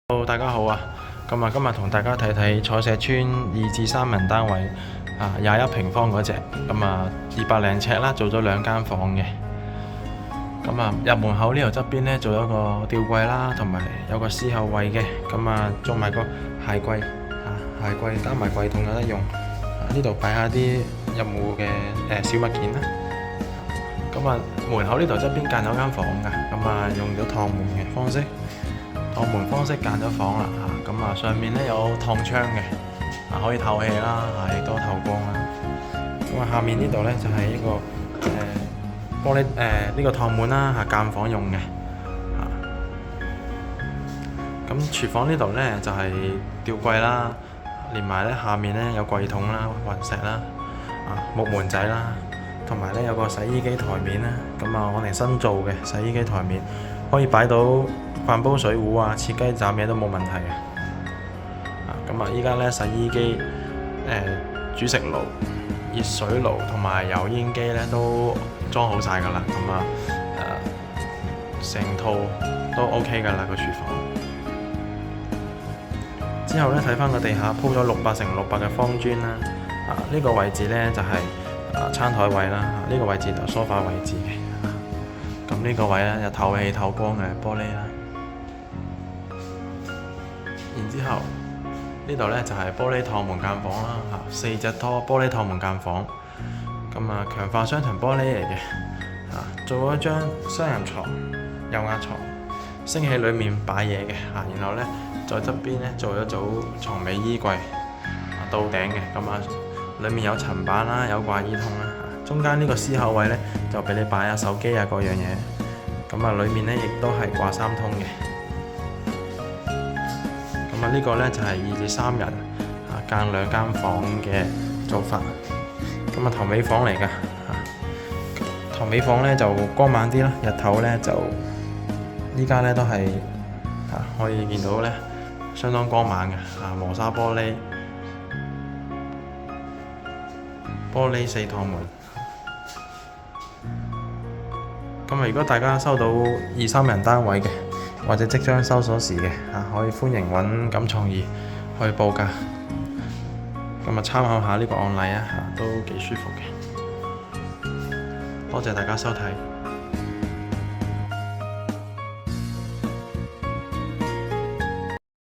Hello，大家好啊！今日同大家睇睇彩石邨2至3人單位21平方嗰隻，200零尺啦，做咗2間房嘅。入門口呢度側邊呢，做咗個吊櫃啦，同埋有個獅後位嘅。仲埋個鞋櫃，鞋櫃加埋櫃桶有得用。呢度擺下啲入戶嘅小物件啦。門口呢度側邊間有間房㗎，用咗趟門嘅方式。趟門方式間咗房啦，上面咧有趟窗嘅，可以透氣啦，亦都透光啦。下面呢度咧就係一個玻璃呢個趟門啦，間房用嘅。廚房呢度咧就係吊櫃啦，連埋咧下面咧有櫃桶啦、雲石啦、木門仔啦，同埋咧有個洗衣機台面啦。我哋新做嘅洗衣機台面，可以擺到飯煲水壺切雞斬嘢都冇問題嘅。依家咧洗衣機、煮食爐、熱水爐同埋油煙機咧都裝好晒㗎啦。成套都 OK 㗎啦個廚房。之後咧睇翻個地下鋪咗600乘600嘅方磚啦。呢個位置咧就係餐台位啦。呢個位置就梳化位置嘅。呢個位咧就透氣透光嘅玻璃啦。然之後呢度咧就係玻璃趟門間房啦，4隻玻璃趟門間房。強化雙層玻璃嚟嘅。做咗張雙人床、有壓床，升起裡面擺嘢嘅。然後咧在側邊咧做咗組床尾衣櫃，到頂嘅。裡面有層板啦，有掛衣筒啦。中間呢個獅口位咧就俾你擺下手機各樣嘢。裡面咧亦都係掛3通嘅。呢個咧就係2至3人間2間房嘅做法。頭尾房嚟㗎。頭尾房咧就光猛啲啦，日頭咧就依家咧都係可以見到咧相當光猛嘅。磨砂玻璃4趟門。如果大家收到2、3人單位嘅，或者即將收鎖匙嘅，可以歡迎揾錦創意去報價。參考下呢個案例都幾舒服嘅。多謝大家收睇。